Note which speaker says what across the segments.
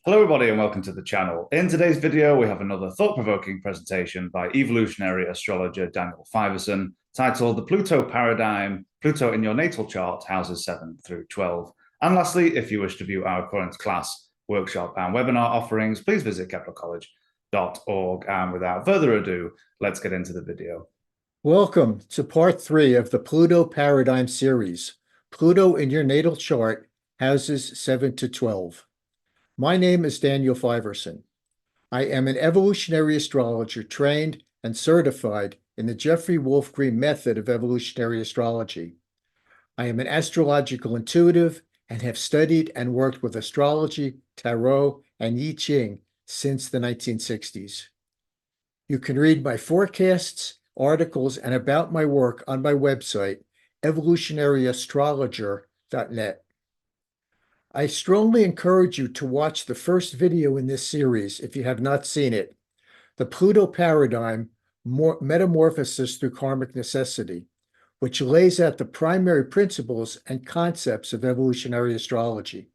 Speaker 1: Hello everybody and welcome to the channel. In today's video we have another thought-provoking presentation by evolutionary astrologer Daniel Fiverson titled The Pluto Paradigm, Pluto in Your Natal Chart, Houses 7 through 12. And lastly, if you wish to view our current class, workshop and webinar offerings, please visit keplercollege.org. And without further ado, let's get into the video.
Speaker 2: Welcome to part 3 of the Pluto Paradigm series, Pluto in Your Natal Chart, Houses 7 to 12. My name is Daniel Fiverson. I am an evolutionary astrologer trained and certified in the Jeffrey Wolf Green method of evolutionary astrology. I am an astrological intuitive and have studied and worked with astrology, tarot, and I Ching since the 1960s. You can read my forecasts, articles, and about my work on my website, evolutionaryastrologer.net. I strongly encourage you to watch the first video in this series if you have not seen it, The Pluto Paradigm, Metamorphosis Through Karmic Necessity, which lays out the primary principles and concepts of evolutionary astrology.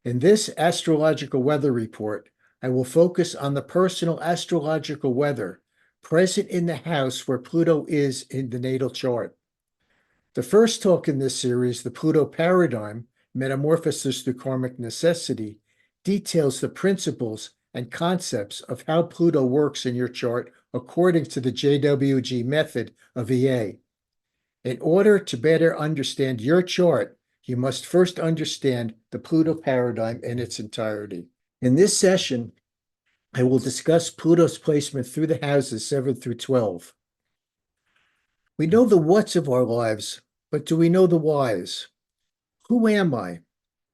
Speaker 2: In this astrological weather report, I will focus on the personal astrological weather present in the house where Pluto is in the natal chart. The first talk in this series, The Pluto Paradigm, Metamorphosis Through Karmic Necessity, details the principles and concepts of how Pluto works in your chart according to the JWG method of EA. In order to better understand your chart, you must first understand the Pluto paradigm in its entirety. In this session, I will discuss Pluto's placement through the houses 7 through 12. We know the whats of our lives, but do we know the whys? Who am I?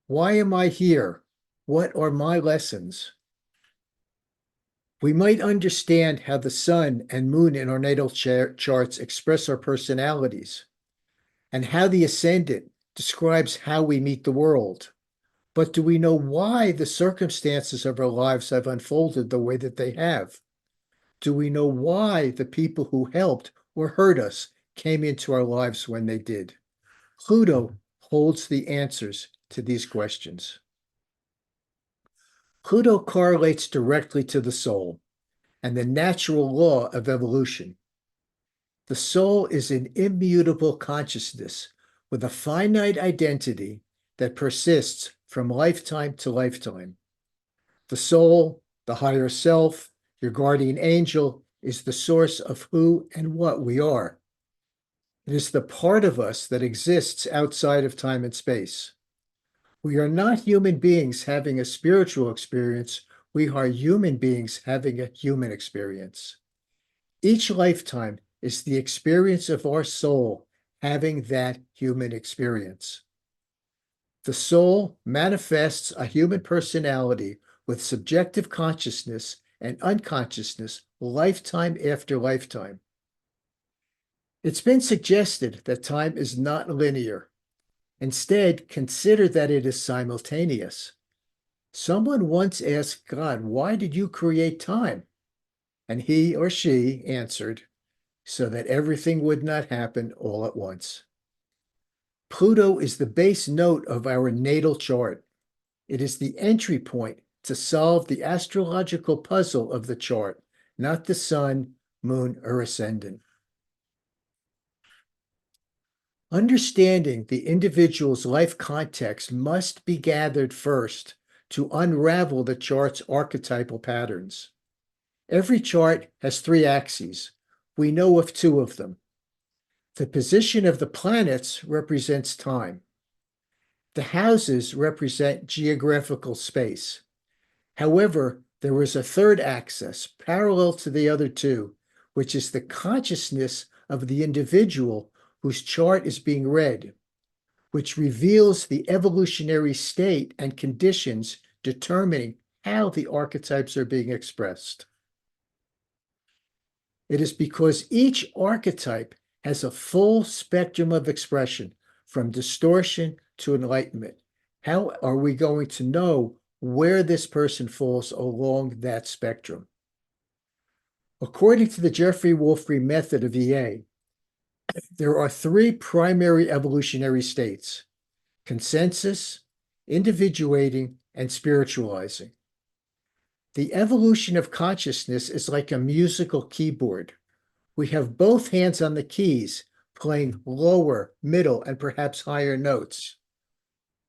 Speaker 2: Why am I here? What are my lessons? We might understand how the sun and moon in our natal charts express our personalities, and how the ascendant describes how we meet the world. But do we know why the circumstances of our lives have unfolded the way that they have? Do we know why the people who helped or hurt us came into our lives when they did? Pluto holds the answers to these questions. Pluto correlates directly to the soul and the natural law of evolution. The soul is an immutable consciousness with a finite identity that persists from lifetime to lifetime. The soul, the higher self, your guardian angel, is the source of who and what we are. It is the part of us that exists outside of time and space. We are not human beings having a spiritual experience. We are human beings having a human experience. Each lifetime is the experience of our soul having that human experience. The soul manifests a human personality with subjective consciousness and unconsciousness lifetime after lifetime. It's been suggested that time is not linear. Instead, consider that it is simultaneous. Someone once asked God, "Why did you create time?" And he or she answered, "So that everything would not happen all at once." Pluto is the base note of our natal chart. It is the entry point to solve the astrological puzzle of the chart, not the sun, moon, or ascendant. Understanding the individual's life context must be gathered first to unravel the chart's archetypal patterns. Every chart has 3 axes. We know of 2 of them. The position of the planets represents time. The houses represent geographical space. However, there is a 3rd axis parallel to the other 2, which is the consciousness of the individual whose chart is being read, which reveals the evolutionary state and conditions determining how the archetypes are being expressed. It is because each archetype has a full spectrum of expression, from distortion to enlightenment. How are we going to know where this person falls along that spectrum? According to the Jeffrey Wolf Green method of EA, there are 3 primary evolutionary states: consensus, individuating, and spiritualizing. The evolution of consciousness is like a musical keyboard. We have both hands on the keys, playing lower, middle, and perhaps higher notes.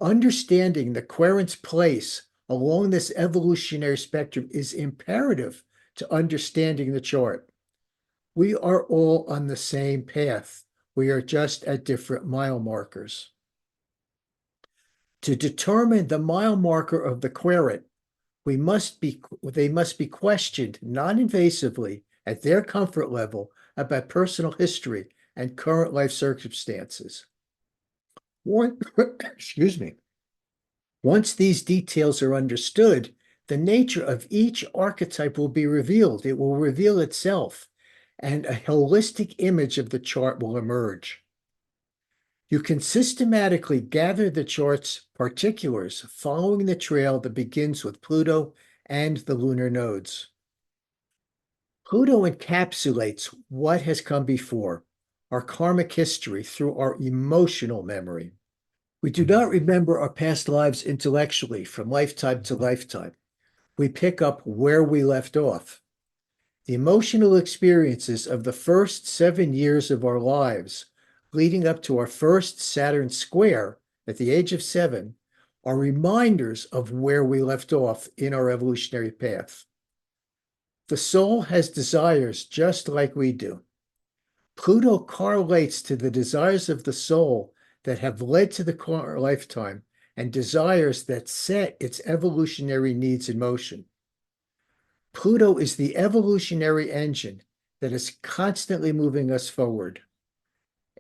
Speaker 2: Understanding the querent's place along this evolutionary spectrum is imperative to understanding the chart. We are all on the same path. We are just at different mile markers. To determine the mile marker of the querent, they must be questioned non-invasively at their comfort level about personal history and current life circumstances. Excuse me. Once these details are understood, the nature of each archetype will be revealed. It will reveal itself, and a holistic image of the chart will emerge. You can systematically gather the chart's particulars following the trail that begins with Pluto and the lunar nodes. Pluto encapsulates what has come before, our karmic history through our emotional memory. We do not remember our past lives intellectually from lifetime to lifetime. We pick up where we left off. The emotional experiences of the first 7 years of our lives, leading up to our first Saturn square at the age of 7, are reminders of where we left off in our evolutionary path. The soul has desires just like we do. Pluto correlates to the desires of the soul that have led to the current lifetime and desires that set its evolutionary needs in motion. Pluto is the evolutionary engine that is constantly moving us forward.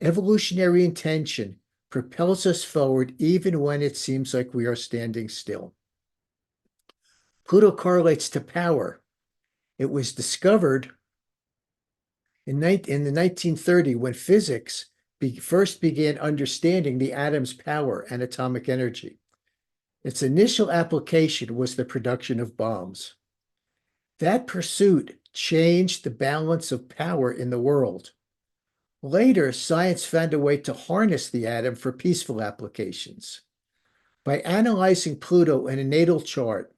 Speaker 2: Evolutionary intention propels us forward even when it seems like we are standing still. Pluto correlates to power. It was discovered in the 1930s when physics first began understanding the atom's power and atomic energy. Its initial application was the production of bombs. That pursuit changed the balance of power in the world. Later, science found a way to harness the atom for peaceful applications. By analyzing Pluto in a natal chart,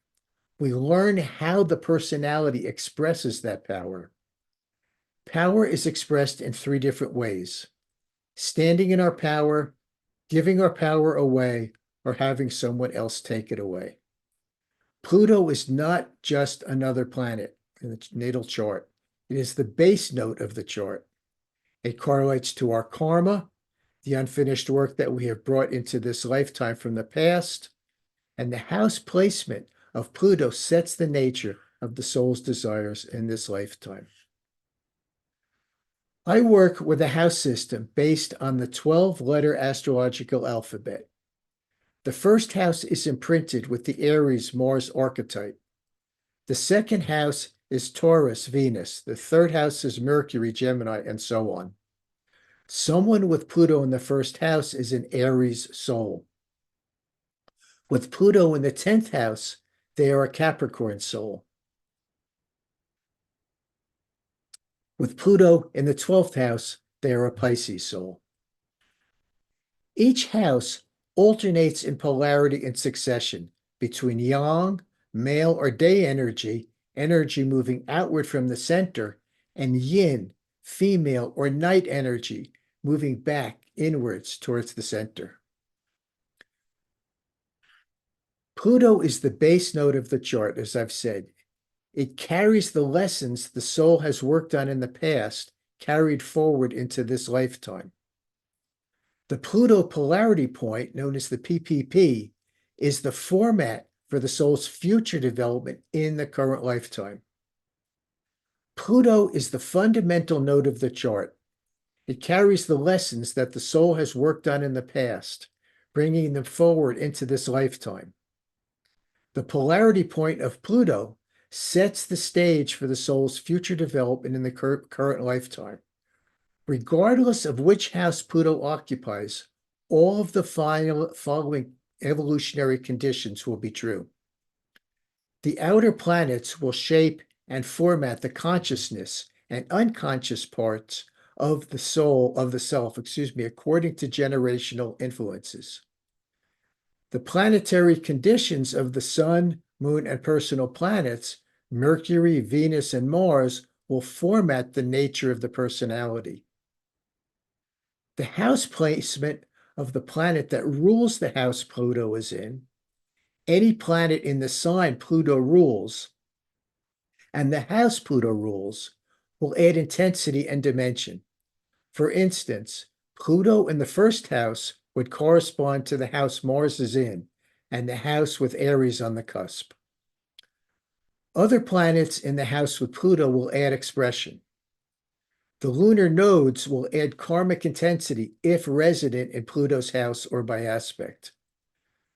Speaker 2: we learn how the personality expresses that power. Power is expressed in 3 different ways: standing in our power, giving our power away, or having someone else take it away. Pluto is not just another planet in the natal chart. It is the base note of the chart. It correlates to our karma, the unfinished work that we have brought into this lifetime from the past, and the house placement of Pluto sets the nature of the soul's desires in this lifetime. I work with a house system based on the 12-letter astrological alphabet. The first house is imprinted with the Aries Mars archetype. The second house is Taurus Venus. The third house is Mercury Gemini, and so on. Someone with Pluto in the first house is an Aries soul. With Pluto in the 10th house, they are a Capricorn soul. With Pluto in the 12th house, they are a Pisces soul. Each house alternates in polarity and succession between yang, male or day energy, energy moving outward from the center, and yin, female or night energy, moving back inwards towards the center. Pluto is the base note of the chart, as I've said. It carries the lessons the soul has worked on in the past, carried forward into this lifetime. The Pluto polarity point, known as the PPP, is the format for the soul's future development in the current lifetime. Pluto is the fundamental node of the chart. It carries the lessons that the soul has worked on in the past, bringing them forward into this lifetime. The polarity point of Pluto sets the stage for the soul's future development in the current lifetime. Regardless of which house Pluto occupies, all of the following evolutionary conditions will be true. The outer planets will shape and format the consciousness and unconscious parts of the soul, of the self, according to generational influences. The planetary conditions of the sun, moon, and personal planets, Mercury, Venus, and Mars, will format the nature of the personality. The house placement of the planet that rules the house Pluto is in, any planet in the sign Pluto rules, and the house Pluto rules, will add intensity and dimension. For instance, Pluto in the first house would correspond to the house Mars is in, and the house with Aries on the cusp. Other planets in the house with Pluto will add expression. The lunar nodes will add karmic intensity if resident in Pluto's house or by aspect.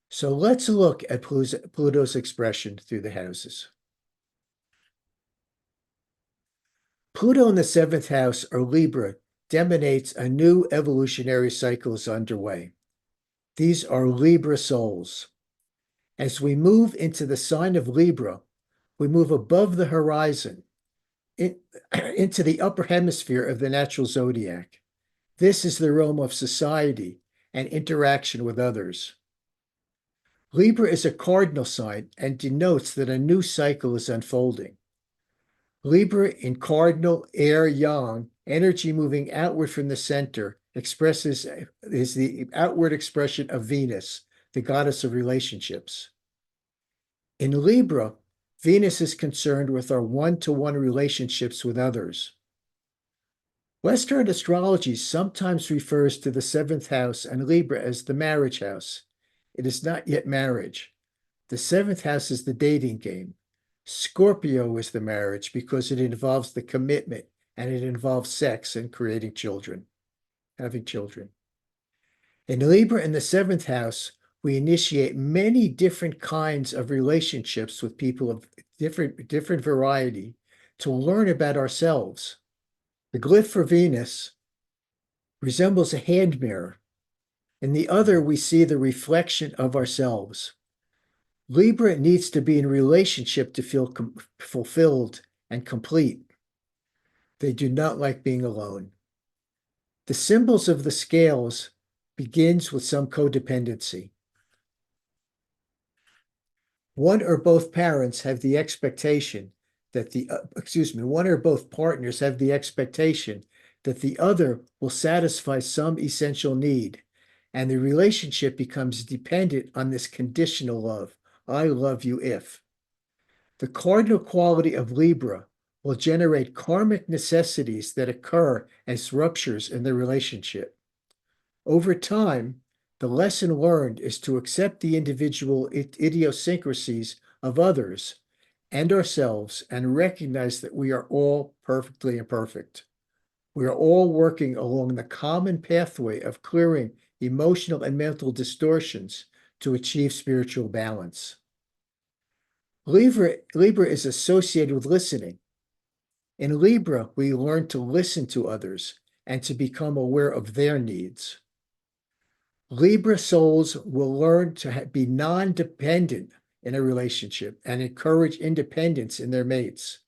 Speaker 2: So let's look at Pluto's expression through the houses. Pluto in the seventh house, or Libra, demonstrates a new evolutionary cycle is underway. These are Libra souls. As we move into the sign of Libra, we move above the horizon into the upper hemisphere of the natural zodiac. This is the realm of society and interaction with others. Libra is a cardinal sign and denotes that a new cycle is unfolding. Libra in cardinal air yang, energy moving outward from the center, is the outward expression of Venus, the goddess of relationships. In Libra, Venus is concerned with our one-to-one relationships with others. Western astrology sometimes refers to the seventh house and Libra as the marriage house. It is not yet marriage. The seventh house is the dating game. Scorpio is the marriage because it involves the commitment and it involves sex and creating children, having children. In Libra in the seventh house, we initiate many different kinds of relationships with people of different variety to learn about ourselves. The glyph for Venus resembles a hand mirror. In the other, we see the reflection of ourselves. Libra needs to be in relationship to feel fulfilled and complete. They do not like being alone. The symbols of the scales begins with some codependency. One or both parents have the expectation that one or both partners have the expectation that the other will satisfy some essential need, and the relationship becomes dependent on this conditional love. I love you if. The cardinal quality of Libra will generate karmic necessities that occur as ruptures in the relationship. Over time, the lesson learned is to accept the individual idiosyncrasies of others and ourselves and recognize that we are all perfectly imperfect. We are all working along the common pathway of clearing emotional and mental distortions to achieve spiritual balance. Libra is associated with listening. In Libra, we learn to listen to others and to become aware of their needs. Libra souls will learn to be non-dependent in a relationship and encourage independence in their mates.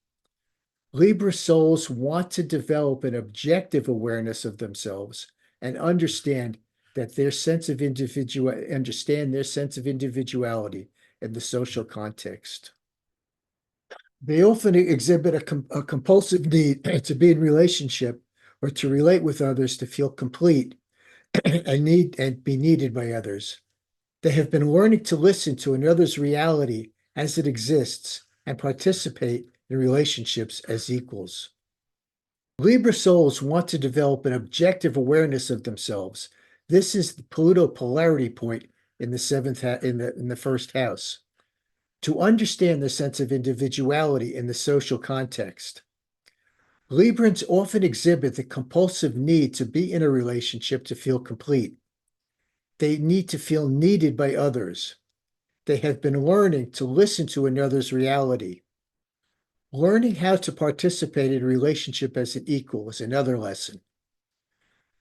Speaker 2: Libra souls want to develop an objective awareness of themselves and understand their sense of individuality in the social context. They often exhibit a compulsive need to be in relationship or to relate with others to feel complete and be needed by others. They have been learning to listen to another's reality as it exists and participate in relationships as equals. Libra souls want to develop an objective awareness of themselves. This is the Pluto polarity point in the first house. To understand the sense of individuality in the social context. Librans often exhibit the compulsive need to be in a relationship to feel complete. They need to feel needed by others. They have been learning to listen to another's reality. Learning how to participate in a relationship as an equal is another lesson.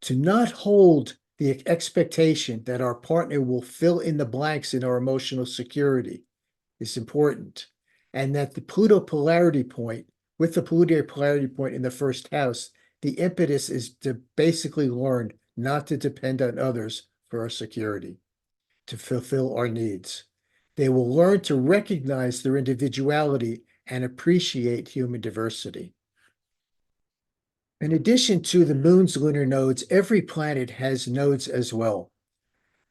Speaker 2: To not hold the expectation that our partner will fill in the blanks in our emotional security is important, and that the Pluto polarity point, with the Pluto polarity point in the first house, the impetus is to basically learn not to depend on others for our security. to fulfill our needs. They will learn to recognize their individuality and appreciate human diversity. In addition to the moon's lunar nodes, every planet has nodes as well.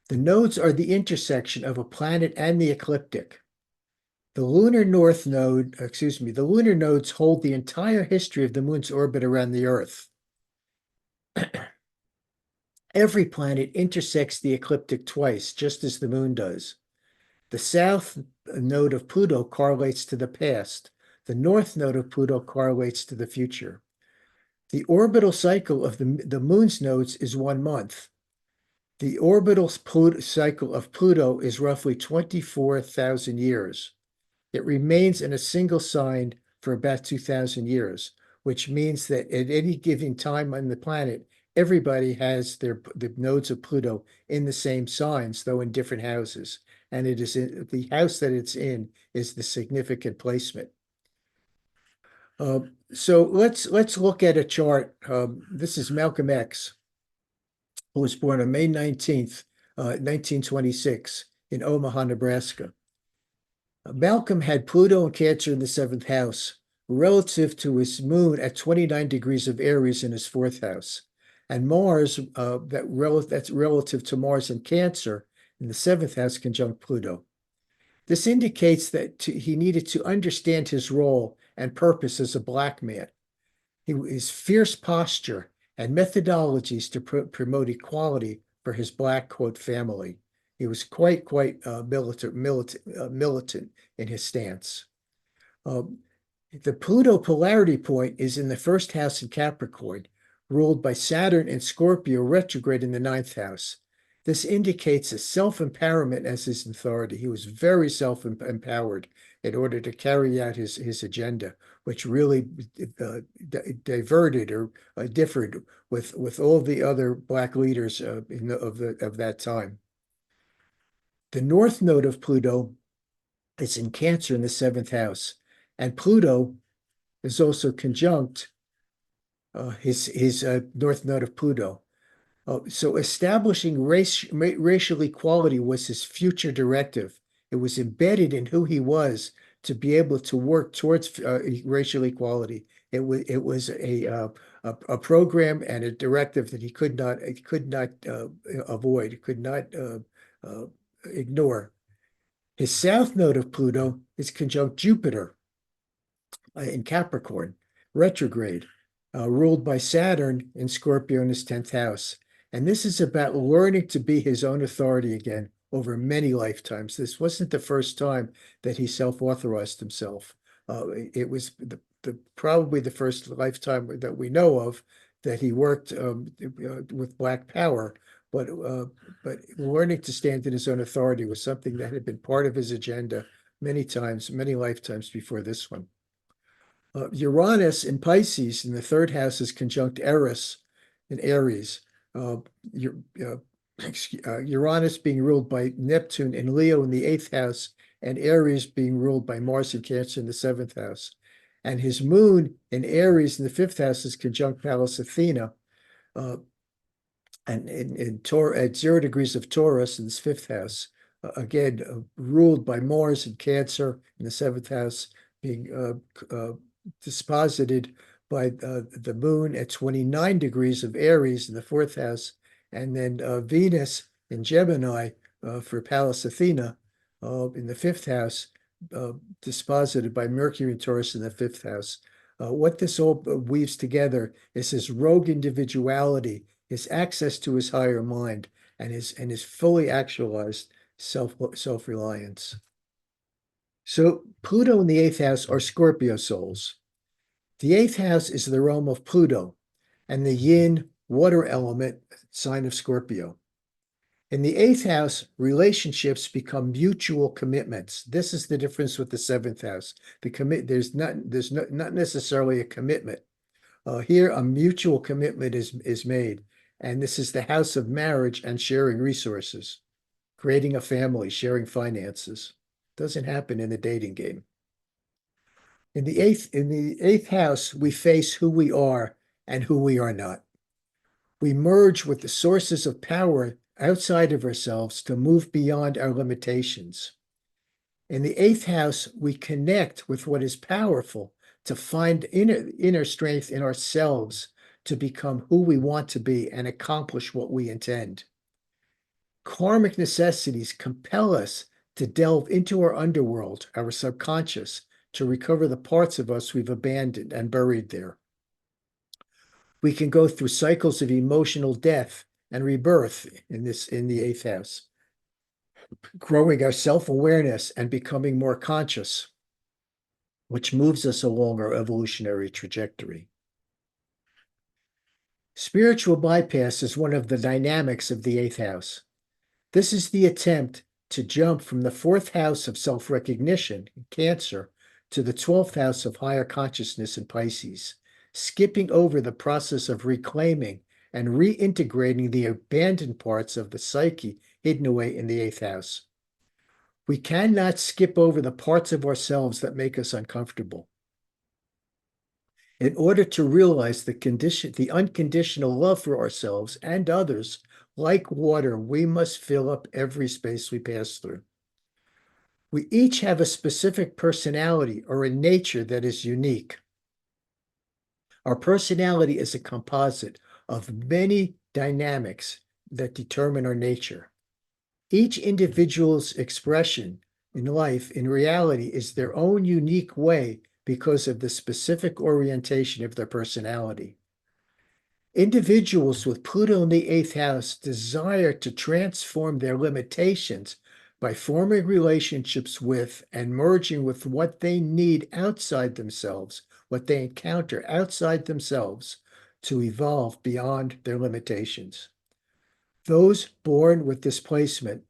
Speaker 2: The nodes are the intersection of a planet and the ecliptic. The lunar nodes hold the entire history of the moon's orbit around the Earth. Every planet intersects the ecliptic twice, just as the moon does. The south node of Pluto correlates to the past. The north node of Pluto correlates to the future. The orbital cycle of the moon's nodes is 1 month. The orbital cycle of Pluto is roughly 24,000 years. It remains in a single sign for about 2,000 years, which means that at any given time on the planet, everybody has the nodes of Pluto in the same signs, though in different houses. And it is the house that it's in is the significant placement. So let's look at a chart. This is Malcolm X, who was born on May 19th, 1926 in Omaha, Nebraska. Malcolm had Pluto and Cancer in the 7th house, relative to his moon at 29 degrees of Aries in his 4th house, and Mars, that's relative to Mars in Cancer in the 7th house conjunct Pluto. This indicates that he needed to understand his role and purpose as a Black man. His fierce posture and methodologies to promote equality for his Black, quote, family. He was quite militant in his stance. The Pluto polarity point is in the 1st house in Capricorn, ruled by Saturn and Scorpio retrograde in the 9th house. This indicates a self-empowerment as his authority. He was very self-empowered in order to carry out his agenda, which really diverted or differed with all the other Black leaders of that time. The north node of Pluto is in Cancer in the 7th house, and Pluto is also conjunct his north node of Pluto. So establishing racial equality was his future directive. It was embedded in who he was to be able to work towards racial equality. It was a program and a directive that he could not avoid, could not ignore. His south node of Pluto is conjunct Jupiter in Capricorn, retrograde, ruled by Saturn in Scorpio in his 10th house. And this is about learning to be his own authority again over many lifetimes. This wasn't the first time that he self-authorized himself. It was probably the first lifetime that we know of that he worked with Black power. But learning to stand in his own authority was something that had been part of his agenda many times, many lifetimes before this one. Uranus in Pisces in the 3rd house is conjunct Eris in Aries. Uranus being ruled by Neptune in Leo in the 8th house, and Aries being ruled by Mars in Cancer in the 7th house. And his moon in Aries in the 5th house is conjunct Pallas Athena, and at 0 degrees of Taurus in his 5th house. Again, ruled by Mars in Cancer in the 7th house, being disposited by the moon at 29 degrees of Aries in the 4th house, and then Venus in Gemini for Pallas Athena in the 5th house, disposited by Mercury and Taurus in the 5th house. What this all weaves together is his rogue individuality, his access to his higher mind, and his fully actualized self-reliance. So Pluto in the 8th house are Scorpio souls. The 8th house is the realm of Pluto and the yin water element sign of Scorpio. In the 8th house, relationships become mutual commitments. This is the difference with the 7th house. There's not necessarily a commitment. Here, a mutual commitment is made, and this is the house of marriage and sharing resources, creating a family, sharing finances. Doesn't happen in the dating game. In the eighth house, we face who we are and who we are not. We merge with the sources of power outside of ourselves to move beyond our limitations. In the eighth house, we connect with what is powerful to find inner strength in ourselves to become who we want to be and accomplish what we intend. Karmic necessities compel us to delve into our underworld, our subconscious, to recover the parts of us we've abandoned and buried there. We can go through cycles of emotional death and rebirth in the eighth house, growing our self-awareness and becoming more conscious, which moves us along our evolutionary trajectory. Spiritual bypass is one of the dynamics of the eighth house. This is the attempt to jump from the fourth house of self-recognition in Cancer to the 12th house of higher consciousness in Pisces, skipping over the process of reclaiming and reintegrating the abandoned parts of the psyche hidden away in the eighth house. We cannot skip over the parts of ourselves that make us uncomfortable. In order to realize the unconditional love for ourselves and others, like water, we must fill up every space we pass through. We each have a specific personality or a nature that is unique. Our personality is a composite of many dynamics that determine our nature. Each individual's expression in life, in reality, is their own unique way because of the specific orientation of their personality. Individuals with Pluto in the eighth house desire to transform their limitations by forming relationships with and merging with what they need outside themselves, what they encounter outside themselves to evolve beyond their limitations. Those born with displacement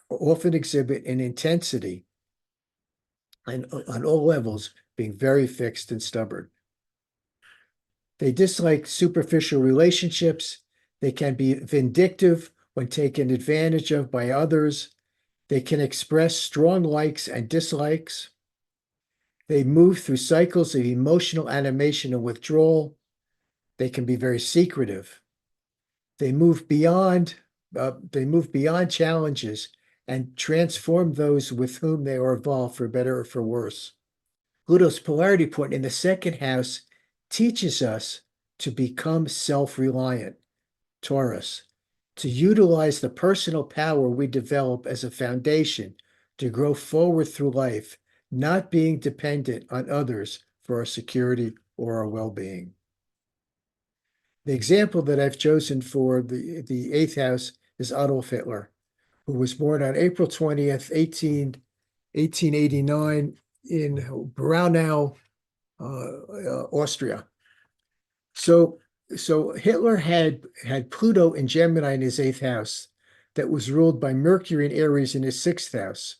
Speaker 2: often exhibit an intensity and on all levels being very fixed and stubborn. They dislike superficial relationships. They can be vindictive when taken advantage of by others. They can express strong likes and dislikes. They move through cycles of emotional animation and withdrawal. They can be very secretive. They move beyond challenges and transform those with whom they are involved for better or for worse. Pluto's polarity point in the second house teaches us to become self-reliant, Taurus, to utilize the personal power we develop as a foundation to grow forward through life, not being dependent on others for our security or our well-being. The example that I've chosen for the eighth house is Adolf Hitler, who was born on April 20th, 1889 in Braunau, Austria. So Hitler had Pluto in Gemini in his eighth house that was ruled by Mercury and Aries in his sixth house,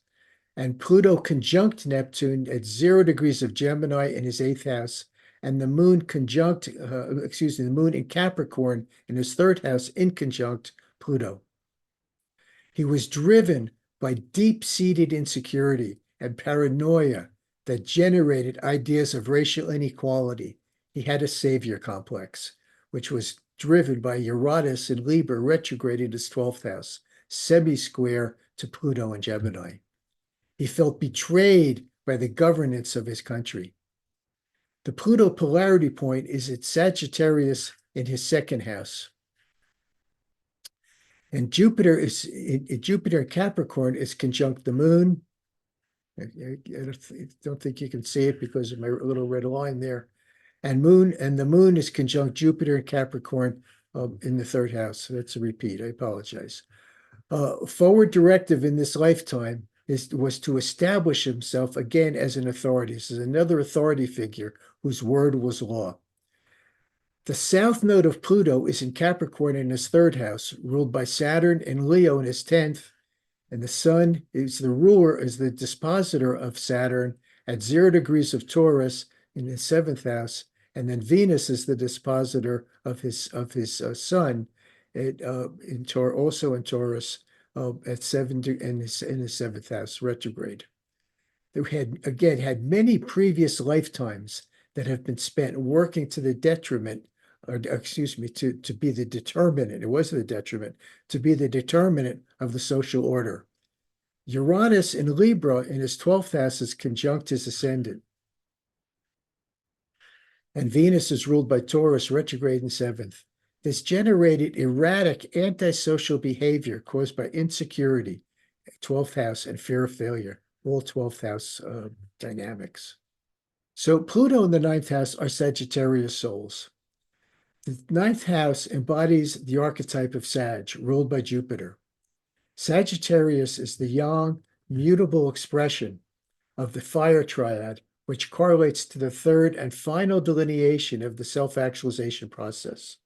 Speaker 2: and Pluto conjunct Neptune at 0 degrees of Gemini in his eighth house, and the moon the moon in Capricorn in his third house in conjunct Pluto. He was driven by deep-seated insecurity and paranoia that generated ideas of racial inequality. He had a savior complex, which was driven by Uranus in Libra retrograde in his 12th house, semi-square to Pluto in Gemini. He felt betrayed by the governance of his country. The Pluto polarity point is at Sagittarius in his second house. And Jupiter in Capricorn is conjunct the moon. I don't think you can see it because of my little red line there. And the moon is conjunct Jupiter in Capricorn in the third house. So that's a repeat. I apologize. Forward directive in this lifetime was to establish himself again as an authority. This is another authority figure whose word was law. The south node of Pluto is in Capricorn in his third house, ruled by Saturn and Leo in his 10th. And the sun is the dispositor of Saturn at 0 degrees of Taurus in his 7th house. And then Venus is the dispositor of his sun also in Taurus at 7 in his 7th house retrograde. They had many previous lifetimes that have been spent working to the detriment or excuse me, to be the determinant. It wasn't a detriment, to be the determinant of the social order. Uranus in Libra in his 12th house is conjunct his ascendant. And Venus is ruled by Taurus retrograde in 7th. This generated erratic antisocial behavior caused by insecurity, 12th house, and fear of failure, all 12th house dynamics. So Pluto in the 9th house are Sagittarius souls. The 9th house embodies the archetype of Sag, ruled by Jupiter. Sagittarius is the young, mutable expression of the fire triad, which correlates to the third and final delineation of the self-actualization process.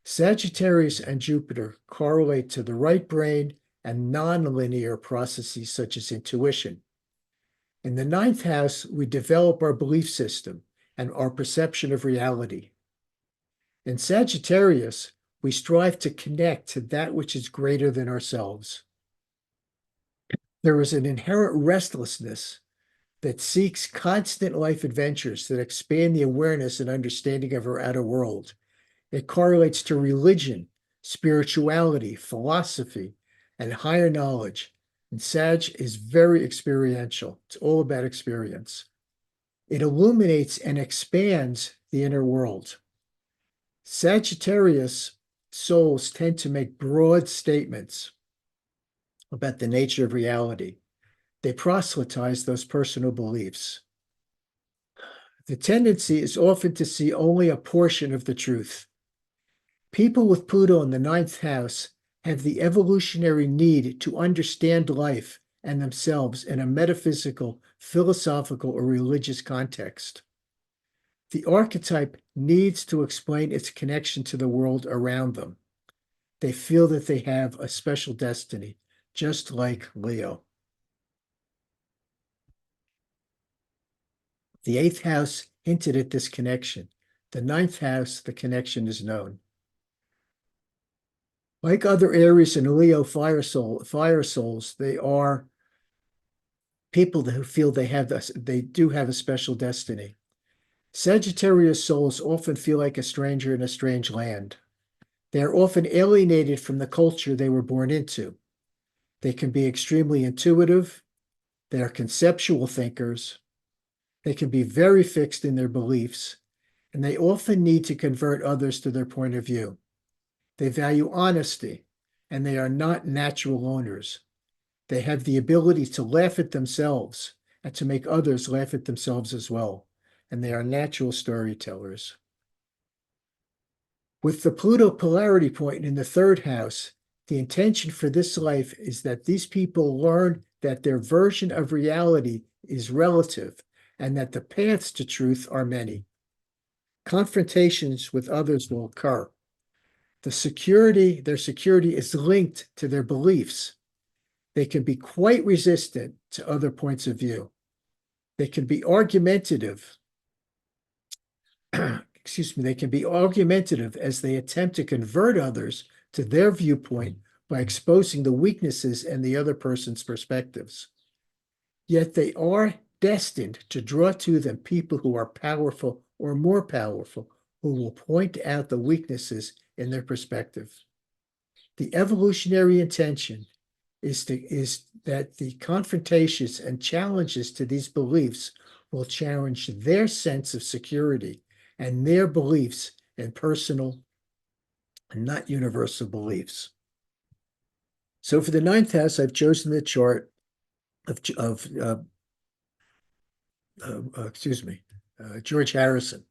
Speaker 2: Sagittarius and Jupiter correlate to the right brain and non-linear processes such as intuition. In the 9th house, we develop our belief system and our perception of reality. In Sagittarius, we strive to connect to that which is greater than ourselves. There is an inherent restlessness that seeks constant life adventures that expand the awareness and understanding of our outer world. It correlates to religion, spirituality, philosophy, and higher knowledge. And Sag is very experiential. It's all about experience. It illuminates and expands the inner world. Sagittarius souls tend to make broad statements about the nature of reality. They proselytize those personal beliefs. The tendency is often to see only a portion of the truth. People with Pluto in the 9th house have the evolutionary need to understand life and themselves in a metaphysical, philosophical, or religious context. The archetype needs to explain its connection to the world around them. They feel that they have a special destiny, just like Leo. The 8th house hinted at this connection. The 9th house, the connection is known. Like other Aries and Leo fire souls, they are people who feel they do have a special destiny. Sagittarius souls often feel like a stranger in a strange land. They are often alienated from the culture they were born into. They can be extremely intuitive. They are conceptual thinkers. They can be very fixed in their beliefs, and they often need to convert others to their point of view. They value honesty, and they are not natural loners. They have the ability to laugh at themselves and to make others laugh at themselves as well, and they are natural storytellers. With the Pluto polarity point in the 3rd house, the intention for this life is that these people learn that their version of reality is relative and that the paths to truth are many. Confrontations with others will occur. Their security is linked to their beliefs. They can be quite resistant to other points of view. They can be argumentative. They can be argumentative as they attempt to convert others to their viewpoint by exposing the weaknesses in the other person's perspectives. Yet they are destined to draw to them people who are powerful or more powerful, who will point out the weaknesses in their perspective. The evolutionary intention is that the confrontations and challenges to these beliefs will challenge their sense of security and their beliefs in personal and not universal beliefs. So for the 9th house, I've chosen the chart of George Harrison,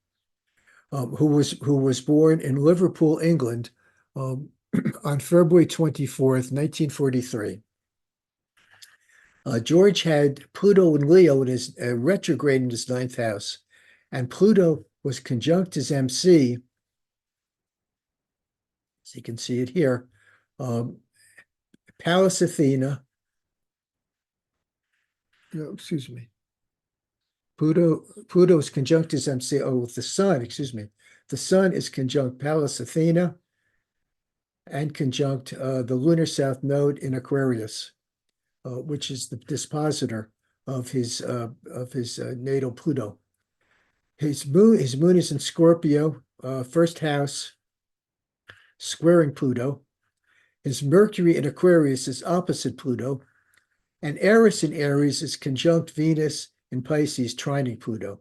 Speaker 2: who was born in Liverpool, England, on February 24th, 1943. George had Pluto and Leo in his retrograde in his 9th house, and Pluto was conjunct his MC, as you can see it here, Pallas Athena. Pluto is conjunct his MC. With the Sun, the Sun is conjunct Pallas Athena and conjunct the lunar south node in Aquarius, which is the dispositor of his natal Pluto. His moon is in Scorpio, first house, squaring Pluto. His Mercury in Aquarius is opposite Pluto, and Eris in Aries is conjunct Venus in Pisces, trining Pluto.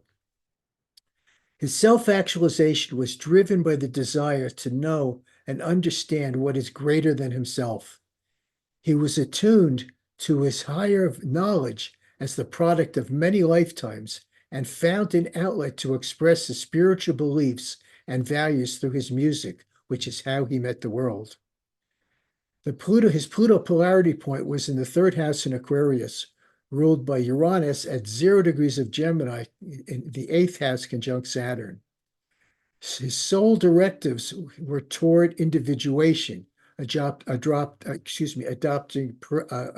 Speaker 2: His self-actualization was driven by the desire to know and understand what is greater than himself. He was attuned to his higher knowledge as the product of many lifetimes and found an outlet to express his spiritual beliefs and values through his music, which is how he met the world. His Pluto polarity point was in the third house in Aquarius, ruled by Uranus at 0 degrees of Gemini in the 8th house conjunct Saturn. His sole directives were toward individuation, adopting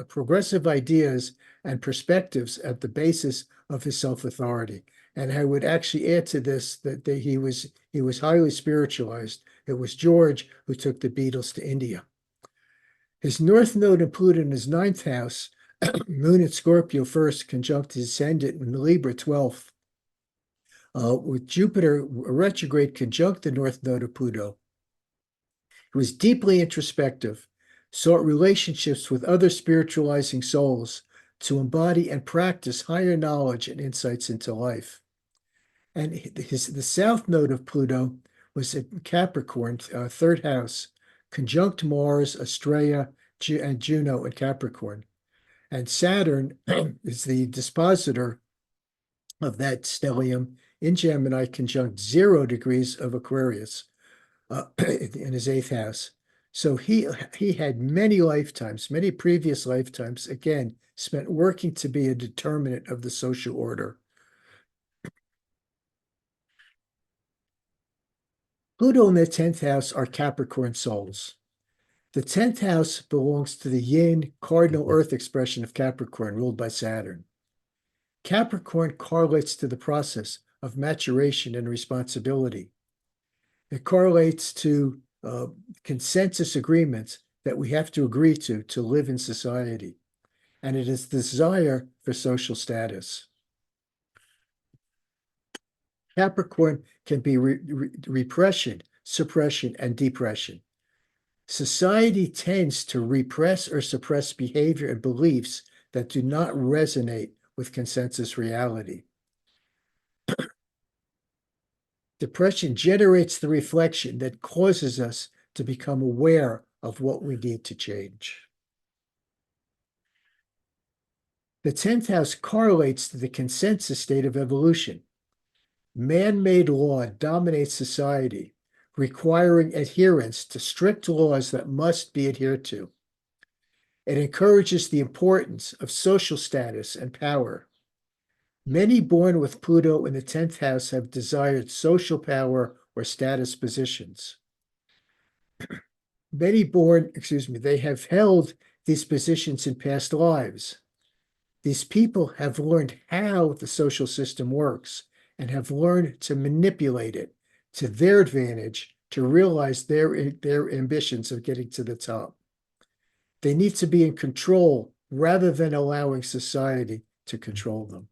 Speaker 2: progressive ideas and perspectives at the basis of his self-authority. And I would actually add to this that he was highly spiritualized. It was George who took the Beatles to India. His North Node in Pluto in his 9th house, Moon in Scorpio first, conjunct his ascendant in Libra 12th, with Jupiter retrograde conjunct the North Node of Pluto. He was deeply introspective, sought relationships with other spiritualizing souls to embody and practice higher knowledge and insights into life. And the South Node of Pluto was in Capricorn, 3rd house, conjunct Mars, Astrea, and Juno in Capricorn. And Saturn is the dispositor of that stellium in Gemini, conjunct 0 degrees of Aquarius in his 8th house. So he had many lifetimes, many previous lifetimes, again, spent working to be a determinant of the social order. Pluto and the 10th house are Capricorn souls. The 10th house belongs to the yin cardinal earth expression of Capricorn, ruled by Saturn. Capricorn correlates to the process of maturation and responsibility. It correlates to consensus agreements that we have to agree to live in society. And it is the desire for social status. Capricorn can be repression, suppression, and depression. Society tends to repress or suppress behavior and beliefs that do not resonate with consensus reality. Depression generates the reflection that causes us to become aware of what we need to change. The 10th house correlates to the consensus state of evolution. Man-made law dominates society, requiring adherence to strict laws that must be adhered to. It encourages the importance of social status and power. Many born with Pluto in the 10th house have desired social power or status positions. They have held these positions in past lives. These people have learned how the social system works and have learned to manipulate it to their advantage to realize their ambitions of getting to the top. They need to be in control rather than allowing society to control them.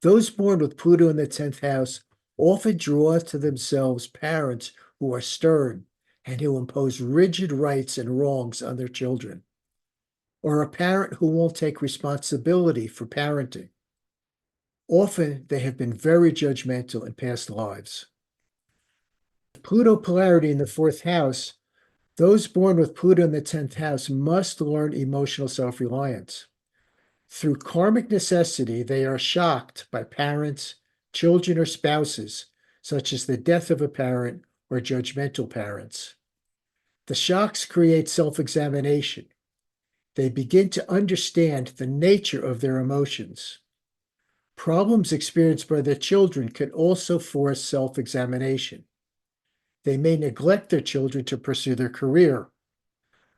Speaker 2: Those born with Pluto in the 10th house often draw to themselves parents who are stern and who impose rigid rights and wrongs on their children, or a parent who won't take responsibility for parenting. Often they have been very judgmental in past lives. Pluto polarity in the 4th house, those born with Pluto in the 10th house must learn emotional self-reliance. Through karmic necessity, they are shocked by parents, children, or spouses, such as the death of a parent or judgmental parents. The shocks create self-examination. They begin to understand the nature of their emotions. Problems experienced by their children can also force self-examination. They may neglect their children to pursue their career.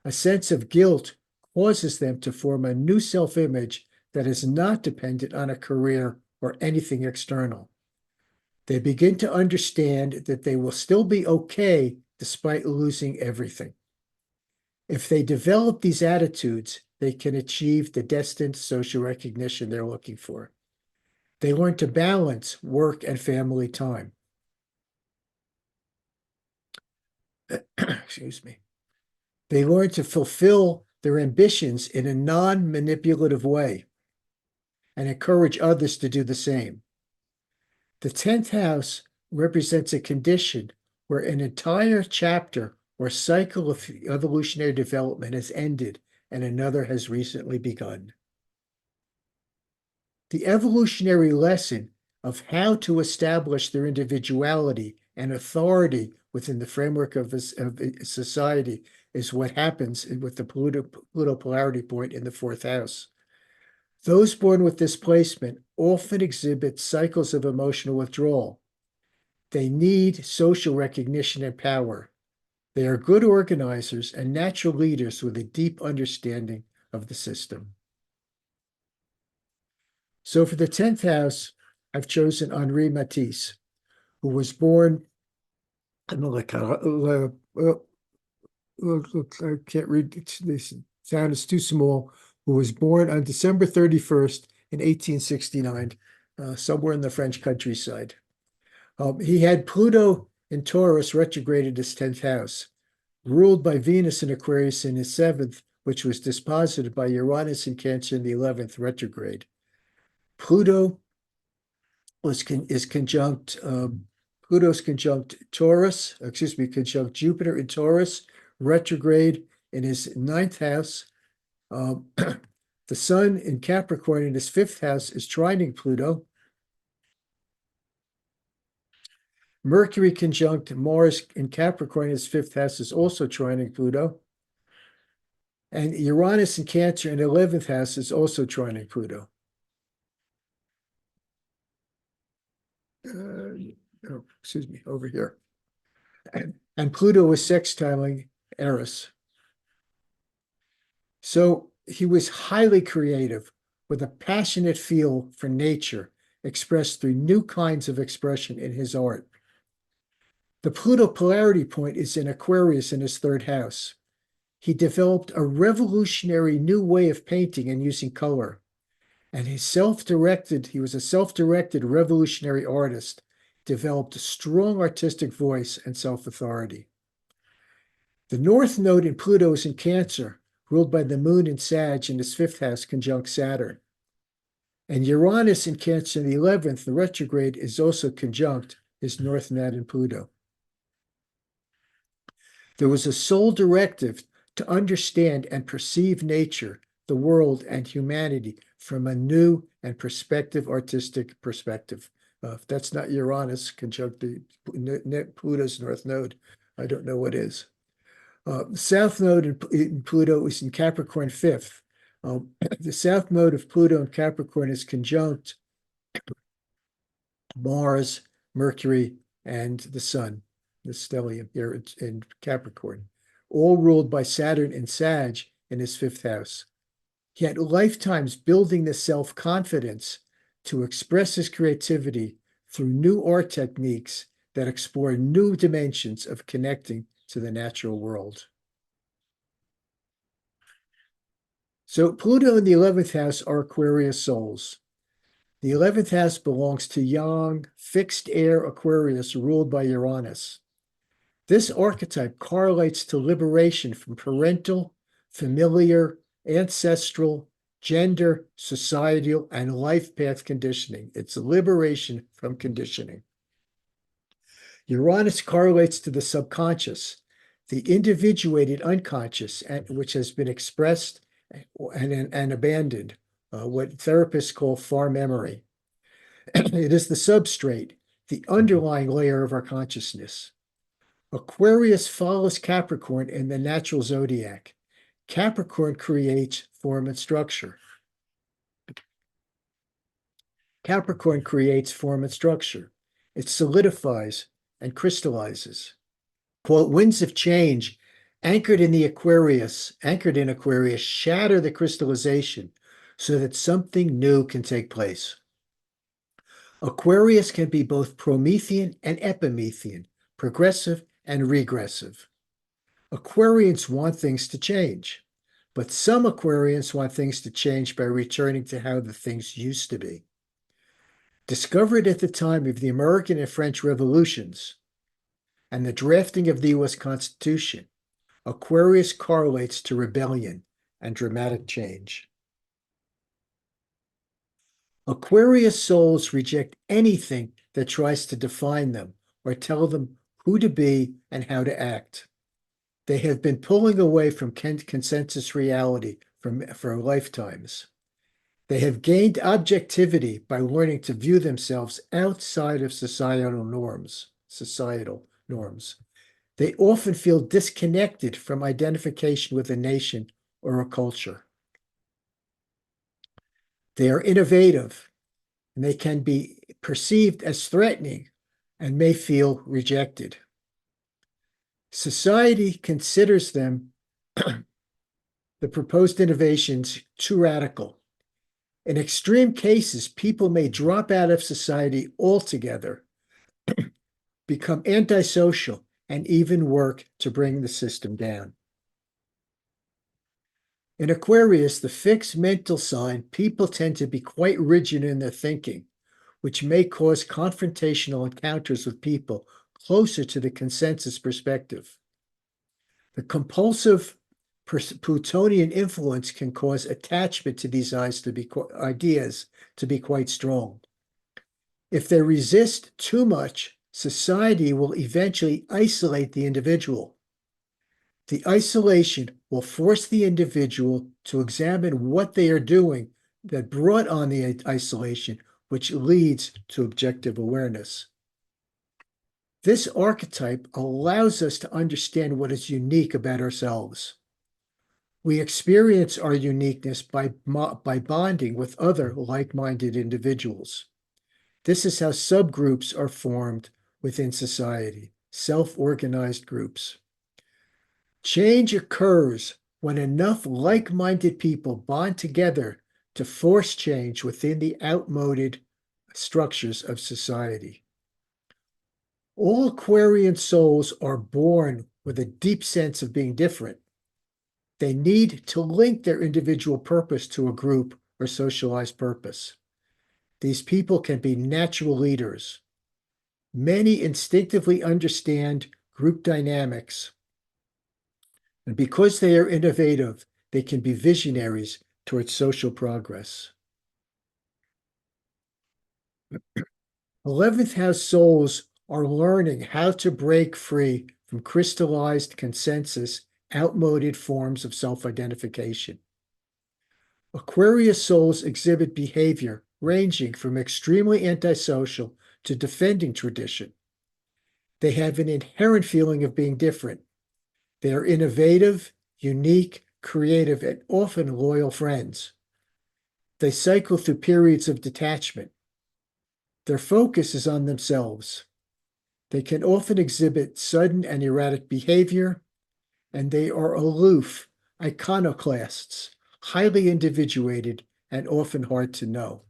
Speaker 2: A sense of guilt causes them to form a new self-image that is not dependent on a career or anything external. They begin to understand that they will still be okay despite losing everything. If they develop these attitudes, they can achieve the destined social recognition they're looking for. They learn to balance work and family time. Excuse me. They learn to fulfill their ambitions in a non-manipulative way and encourage others to do the same. The 10th house represents a condition where an entire chapter or cycle of evolutionary development has ended and another has recently begun. The evolutionary lesson of how to establish their individuality and authority within the framework of society is what happens with the Pluto polarity point in the 4th house. Those born with this placement often exhibit cycles of emotional withdrawal. They need social recognition and power. They are good organizers and natural leaders with a deep understanding of the system. So for the 10th house, I've chosen Henri Matisse, who was born, I can't read, this sound is too small, who was born on December 31st in 1869, somewhere in the French countryside. He had Pluto in Taurus retrograded his 10th house, ruled by Venus in Aquarius in his 7th, which was disposited by Uranus in Cancer in the 11th retrograde. Pluto is conjunct Pluto's conjunct Taurus, conjunct Jupiter in Taurus, retrograde in his 9th house. The Sun in Capricorn in his 5th house is trining Pluto. Mercury conjunct Mars in Capricorn in his 5th house is also trining Pluto. And Uranus in Cancer in the 11th house is also trining Pluto. Over here. And Pluto was sextiling Eris. So he was highly creative with a passionate feel for nature expressed through new kinds of expression in his art. The Pluto polarity point is in Aquarius in his 3rd house. He developed a revolutionary new way of painting and using color. And he was a self-directed revolutionary artist, developed a strong artistic voice and self-authority. The North Node in Pluto is in Cancer, ruled by the Moon in Sag in his 5th house conjunct Saturn. And Uranus in Cancer in the 11th, the retrograde, is also conjunct his North Node in Pluto. There was a sole directive to understand and perceive nature, the world, and humanity from a new and perspective, artistic perspective. If that's not Uranus conjunct Pluto's North Node, I don't know what is. The South Node in Pluto is in Capricorn 5th. The South Node of Pluto in Capricorn is conjunct Mars, Mercury, and the Sun, the stellium here in Capricorn, all ruled by Saturn and Sag in his 5th house. He had lifetimes building the self-confidence to express his creativity through new art techniques that explore new dimensions of connecting to the natural world. So Pluto in the 11th house are Aquarius souls. The 11th house belongs to young, fixed air Aquarius ruled by Uranus. This archetype correlates to liberation from parental, familiar, ancestral, gender, societal, and life path conditioning. It's liberation from conditioning. Uranus correlates to the subconscious, the individuated unconscious, which has been expressed and abandoned, what therapists call far memory. It is the substrate, the underlying layer of our consciousness. Aquarius follows Capricorn in the natural zodiac. Capricorn creates form and structure. Capricorn creates form and structure. It solidifies and crystallizes. Quote, winds of change anchored in Aquarius, shatter the crystallization so that something new can take place. Aquarius can be both Promethean and Epimethean, progressive and regressive. Aquarians want things to change, but some Aquarians want things to change by returning to how the things used to be. Discovered at the time of the American and French revolutions and the drafting of the U.S. Constitution, Aquarius correlates to rebellion and dramatic change. Aquarius souls reject anything that tries to define them or tell them who to be and how to act. They have been pulling away from consensus reality for lifetimes. They have gained objectivity by learning to view themselves outside of societal norms. They often feel disconnected from identification with a nation or a culture. They are innovative, and they can be perceived as threatening and may feel rejected. Society considers them, the proposed innovations, too radical. In extreme cases, people may drop out of society altogether, become antisocial, and even work to bring the system down. In Aquarius, the fixed mental sign, people tend to be quite rigid in their thinking, which may cause confrontational encounters with people closer to the consensus perspective. The compulsive Plutonian influence can cause attachment to these ideas to be quite strong. If they resist too much, society will eventually isolate the individual. The isolation will force the individual to examine what they are doing that brought on the isolation, which leads to objective awareness. This archetype allows us to understand what is unique about ourselves. We experience our uniqueness by bonding with other like-minded individuals. This is how subgroups are formed within society, self-organized groups. Change occurs when enough like-minded people bond together to force change within the outmoded structures of society. All Aquarian souls are born with a deep sense of being different. They need to link their individual purpose to a group or socialized purpose. These people can be natural leaders. Many instinctively understand group dynamics. And because they are innovative, they can be visionaries towards social progress. 11th house souls are learning how to break free from crystallized consensus, outmoded forms of self-identification. Aquarius souls exhibit behavior ranging from extremely antisocial to defending tradition. They have an inherent feeling of being different. They are innovative, unique, creative, and often loyal friends. They cycle through periods of detachment. Their focus is on themselves. They can often exhibit sudden and erratic behavior, and they are aloof, iconoclasts, highly individuated, and often hard to know.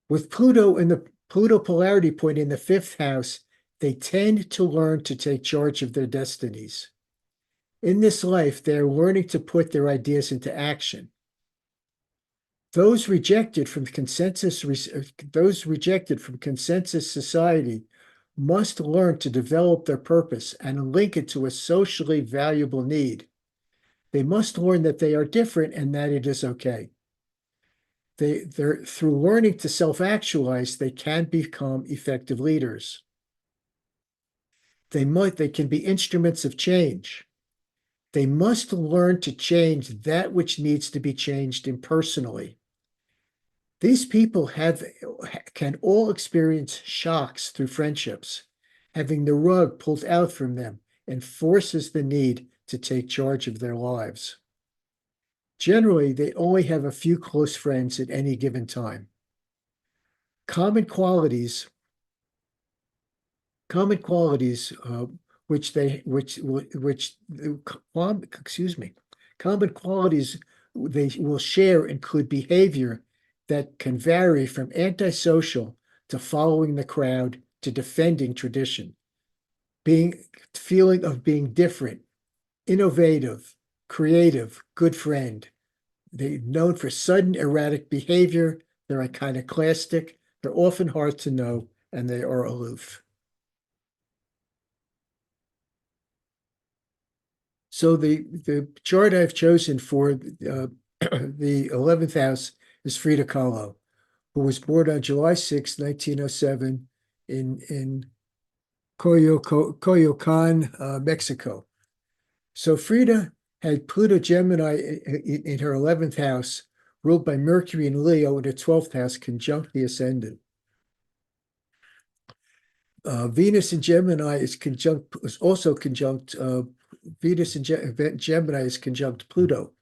Speaker 2: With Pluto in the Pluto polarity point in the 5th house, they tend to learn to take charge of their destinies. In this life, they are learning to put their ideas into action. Those rejected from consensus society must learn to develop their purpose and link it to a socially valuable need. They must learn that they are different and that it is okay. Through learning to self-actualize, they can become effective leaders. They can be instruments of change. They must learn to change that which needs to be changed impersonally. These people can all experience shocks through friendships. Having the rug pulled out from them enforces the need to take charge of their lives. Generally, they only have a few close friends at any given time. Common qualities which they will share include behavior that can vary from antisocial to following the crowd to defending tradition, feeling of being different, innovative, creative, good friend. They're known for sudden erratic behavior. They're iconoclastic. They're often hard to know, and they are aloof. So the chart I've chosen for the 11th house is Frida Kahlo, who was born on July 6, 1907 in Coyoacan, Mexico. So Frida had Pluto Gemini in her 11th house, ruled by Mercury and Leo in the 12th house, conjunct the ascendant. Venus in Gemini is also conjunct. Venus in Gemini is conjunct Pluto,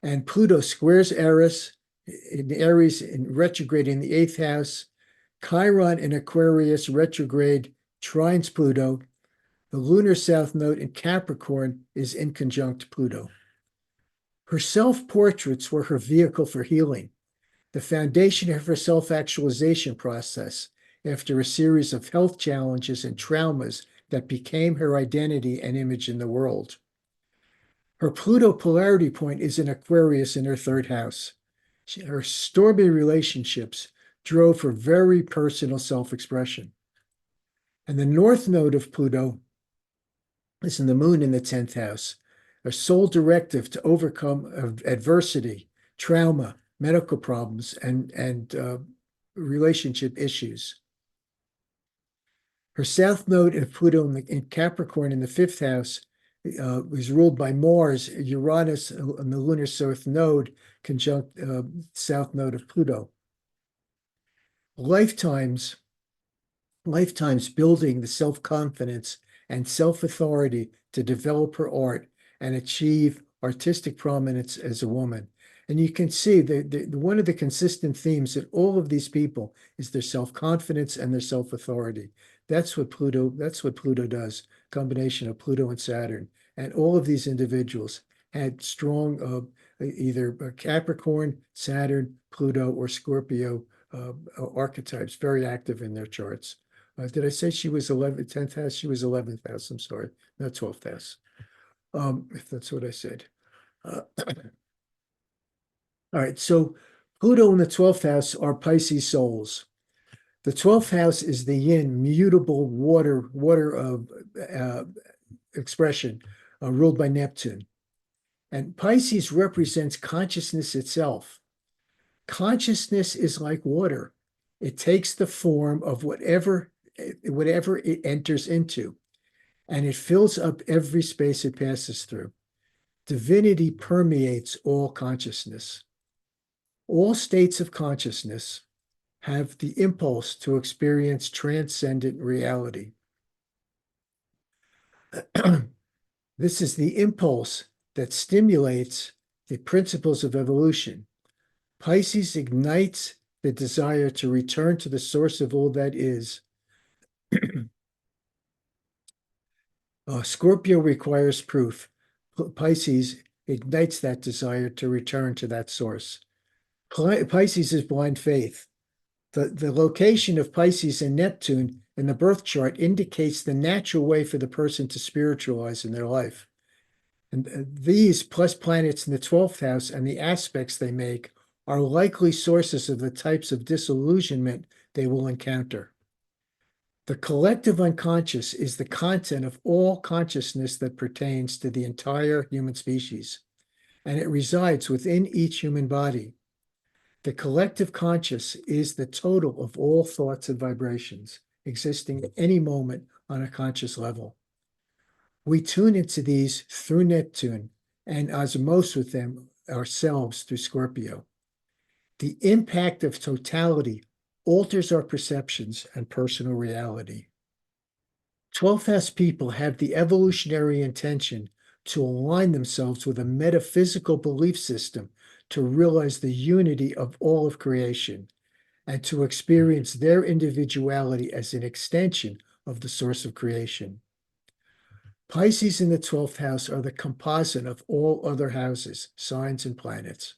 Speaker 2: and Pluto squares Eris in retrograde in the 8th house. Chiron in Aquarius retrograde trines Pluto. The lunar south node in Capricorn is in conjunct Pluto. Her self-portraits were her vehicle for healing, the foundation of her self-actualization process after a series of health challenges and traumas that became her identity and image in the world. Her Pluto polarity point is in Aquarius in her 3rd house. Her stormy relationships drove her very personal self-expression. And the north node of Pluto is in the moon in the 10th house, a sole directive to overcome adversity, trauma, medical problems, and relationship issues. Her south node of Pluto in Capricorn in the 5th house was ruled by Mars, Uranus, and the lunar south node conjunct south node of Pluto. Lifetimes building the self-confidence and self-authority to develop her art and achieve artistic prominence as a woman. And you can see one of the consistent themes in all of these people is their self-confidence and their self-authority. That's what Pluto does, combination of Pluto and Saturn. And all of these individuals had strong either Capricorn, Saturn, Pluto, or Scorpio archetypes, very active in their charts. Did I say she was 10th house? She was 11th house, I'm sorry, not 12th house, if that's what I said. All right, so Pluto in the 12th house are Pisces souls. The 12th house is the yin, mutable water of expression, ruled by Neptune. And Pisces represents consciousness itself. Consciousness is like water. It takes the form of whatever it enters into, and it fills up every space it passes through. Divinity permeates all consciousness. All states of consciousness have the impulse to experience transcendent reality. This is the impulse that stimulates the principles of evolution. Pisces ignites the desire to return to the source of all that is. Scorpio requires proof. Pisces ignites that desire to return to that source. Pisces is blind faith. The location of Pisces and Neptune in the birth chart indicates the natural way for the person to spiritualize in their life. And these plus planets in the 12th house and the aspects they make are likely sources of the types of disillusionment they will encounter. The collective unconscious is the content of all consciousness that pertains to the entire human species, and it resides within each human body. The collective conscious is the total of all thoughts and vibrations existing at any moment on a conscious level. We tune into these through Neptune and osmose with them ourselves through Scorpio. The impact of totality alters our perceptions and personal reality. 12th house people have the evolutionary intention to align themselves with a metaphysical belief system to realize the unity of all of creation and to experience their individuality as an extension of the source of creation. Pisces in the 12th house are the composite of all other houses, signs, and planets.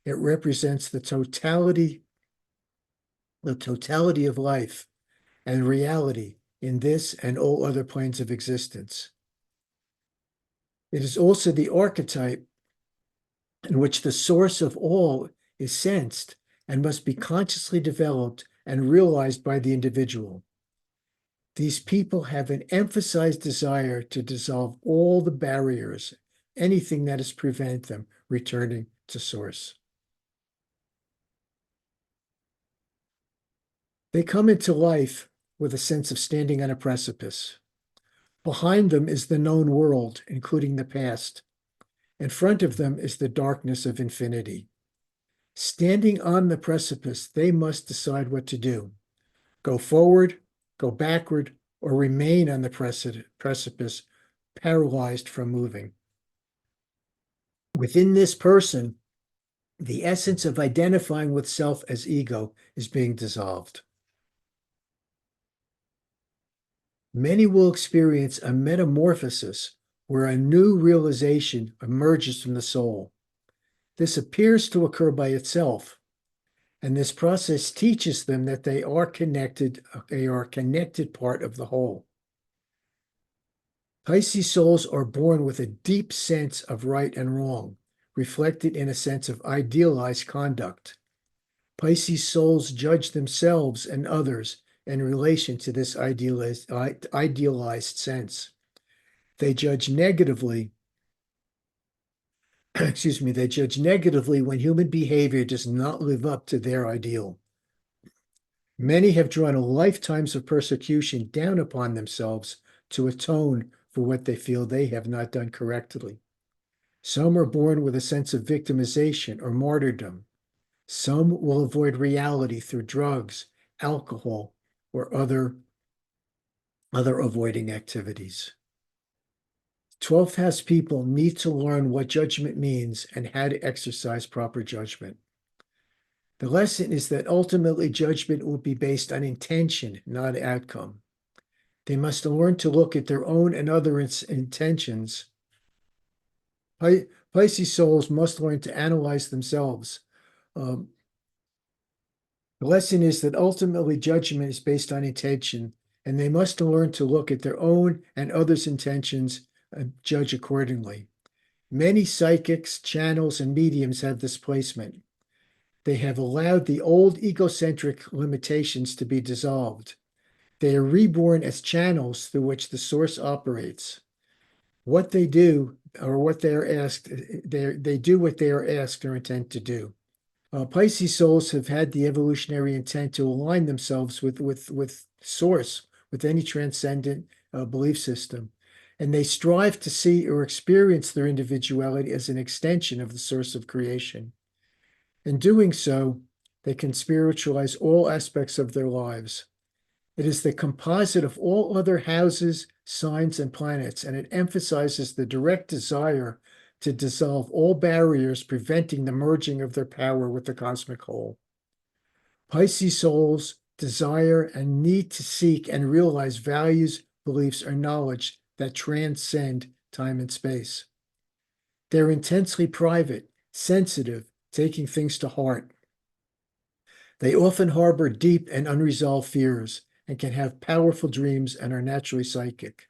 Speaker 2: It represents the totality of life and reality in this and all other planes of existence. It is also the archetype in which the source of all is sensed and must be consciously developed and realized by the individual. These people have an emphasized desire to dissolve all the barriers, anything that has prevented them returning to source. They come into life with a sense of standing on a precipice. Behind them is the known world, including the past. In front of them is the darkness of infinity. Standing on the precipice, they must decide what to do: go forward, go backward, or remain on the precipice, paralyzed from moving. Within this person, the essence of identifying with self as ego is being dissolved. Many will experience a metamorphosis where a new realization emerges from the soul. This appears to occur by itself, and this process teaches them that they are a connected part of the whole. Pisces souls are born with a deep sense of right and wrong, reflected in a sense of idealized conduct. Pisces souls judge themselves and others in relation to this idealized sense. They judge negatively, they judge negatively when human behavior does not live up to their ideal. Many have drawn lifetimes of persecution down upon themselves to atone for what they feel they have not done correctly. Some are born with a sense of victimization or martyrdom. Some will avoid reality through drugs, alcohol, or other avoiding activities. 12th house people need to learn what judgment means and how to exercise proper judgment. The lesson is that ultimately judgment will be based on intention, not outcome. They must learn to look at their own and other intentions. Pisces souls must learn to analyze themselves. The lesson is that ultimately judgment is based on intention, and they must learn to look at their own and others' intentions and judge accordingly. Many psychics, channels, and mediums have this placement. They have allowed the old egocentric limitations to be dissolved. They are reborn as channels through which the source operates. What they do, or what they are asked, they do what they are asked or intend to do. Pisces souls have had the evolutionary intent to align themselves with source, with any transcendent belief system. And they strive to see or experience their individuality as an extension of the source of creation. In doing so, they can spiritualize all aspects of their lives. It is the composite of all other houses, signs, and planets, and it emphasizes the direct desire to dissolve all barriers preventing the merging of their power with the cosmic whole. Pisces souls desire and need to seek and realize values, beliefs, or knowledge that transcend time and space. They're intensely private, sensitive, taking things to heart. They often harbor deep and unresolved fears and can have powerful dreams and are naturally psychic.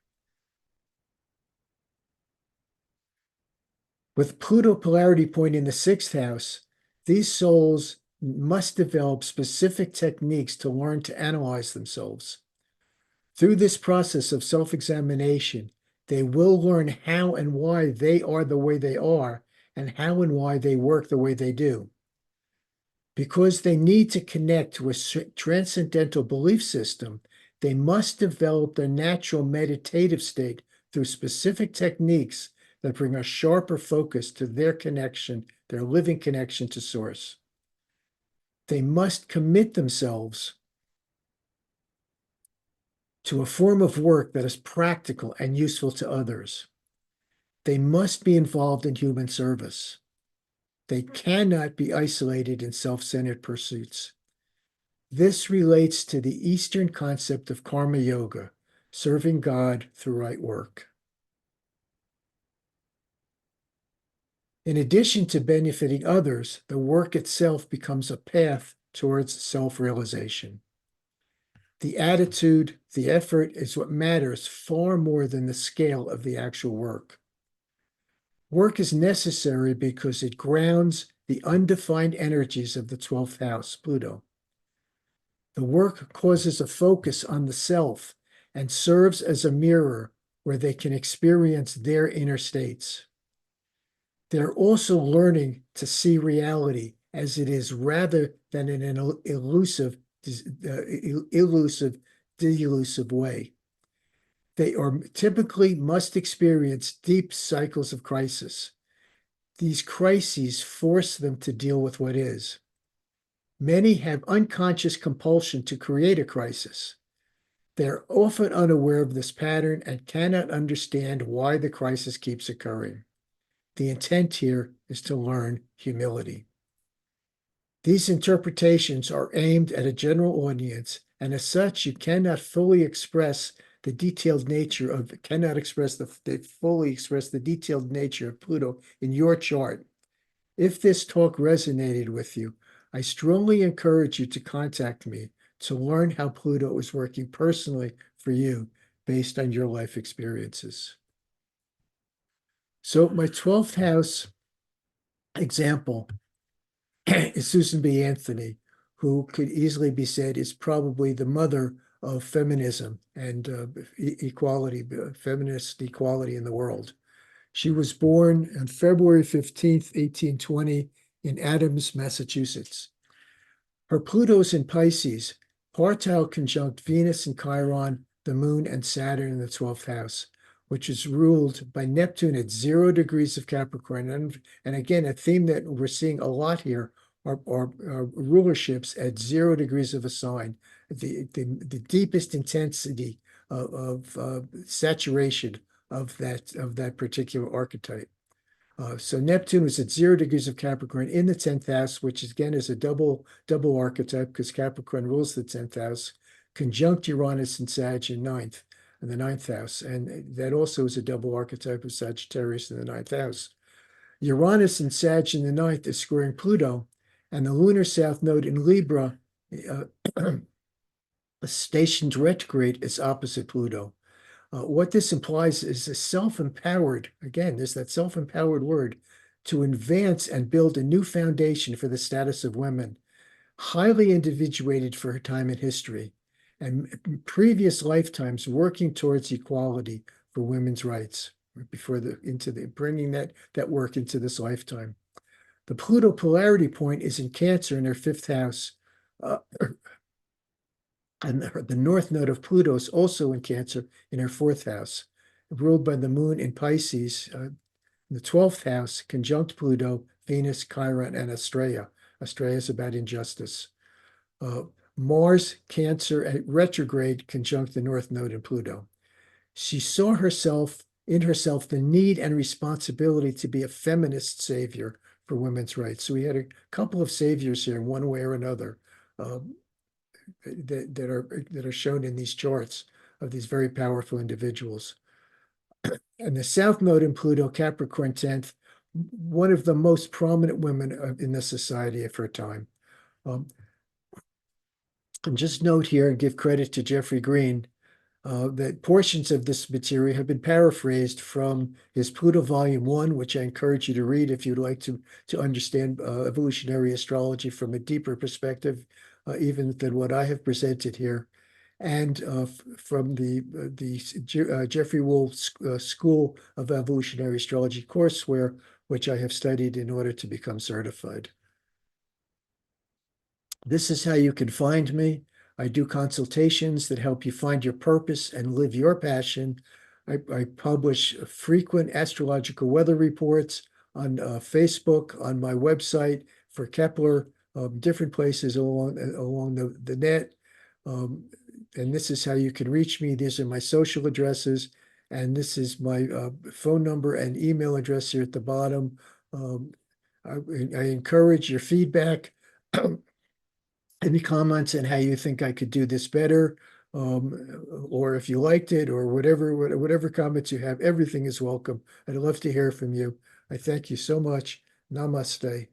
Speaker 2: With Pluto polarity point in the 6th house, these souls must develop specific techniques to learn to analyze themselves. Through this process of self-examination, they will learn how and why they are the way they are and how and why they work the way they do. Because they need to connect to a transcendental belief system, they must develop their natural meditative state through specific techniques that bring a sharper focus to their connection, their living connection to source. They must commit themselves to a form of work that is practical and useful to others. They must be involved in human service. They cannot be isolated in self-centered pursuits. This relates to the Eastern concept of karma yoga, serving God through right work. In addition to benefiting others, the work itself becomes a path towards self-realization. The attitude, the effort is what matters far more than the scale of the actual work. Work is necessary because it grounds the undefined energies of the 12th house, Pluto. The work causes a focus on the self and serves as a mirror where they can experience their inner states. They're also learning to see reality as it is rather than in an elusive, delusive way. They are typically must experience deep cycles of crisis. These crises force them to deal with what is. Many have unconscious compulsion to create a crisis. They're often unaware of this pattern and cannot understand why the crisis keeps occurring. The intent here is to learn humility. These interpretations are aimed at a general audience, and as such, you cannot fully express the detailed nature of Pluto in your chart. If this talk resonated with you, I strongly encourage you to contact me to learn how Pluto is working personally for you based on your life experiences. So my 12th house example is Susan B. Anthony, who could easily be said is probably the mother of feminism and equality, feminist equality in the world. She was born on February 15th, 1820 in Adams, Massachusetts. Her Pluto's in Pisces, partile conjunct Venus and Chiron, the moon and Saturn in the 12th house, which is ruled by Neptune at 0 degrees of Capricorn. And again, a theme that we're seeing a lot here are rulerships at 0 degrees of a sign, the deepest intensity of saturation of that particular archetype. So Neptune was at 0 degrees of Capricorn in the 10th house, which again is a double archetype because Capricorn rules the 10th house, conjunct Uranus and Sag in the 9th house. And that also is a double archetype of Sagittarius in the 9th house. Uranus and Sag in the 9th is squaring Pluto, and the lunar south node in Libra, stationed retrograde, is opposite Pluto. What this implies is a self-empowered, again, there's that self-empowered word, to advance and build a new foundation for the status of women, highly individuated for her time in history, and previous lifetimes working towards equality for women's rights bringing that work into this lifetime. The Pluto polarity point is in Cancer in her 5th house. And the north node of Pluto is also in Cancer in her 4th house, ruled by the moon in Pisces, the 12th house, conjunct Pluto, Venus, Chiron, and Astrea. Astrea is about injustice. Mars, Cancer at retrograde, conjunct the north node in Pluto. She saw in herself the need and responsibility to be a feminist savior for women's rights. So we had a couple of saviors here, one way or another. That are shown in these charts of these very powerful individuals. And the south node in Pluto, Capricorn 10th, one of the most prominent women in the society of her time. And just note here and give credit to Jeffrey Green that portions of this material have been paraphrased from his Pluto Volume 1, which I encourage you to read if you'd like to understand evolutionary astrology from a deeper perspective, even than what I have presented here, and from the Jeffrey Wolf School of Evolutionary Astrology courseware, which I have studied in order to become certified. This is how you can find me. I do consultations that help you find your purpose and live your passion. I publish frequent astrological weather reports on Facebook, on my website for Kepler, different places along the net. And this is how you can reach me. These are my social addresses. And this is my phone number and email address here at the bottom. I encourage your feedback. Any comments on how you think I could do this better, or if you liked it, or whatever comments you have, everything is welcome. I'd love to hear from you. I thank you so much. Namaste.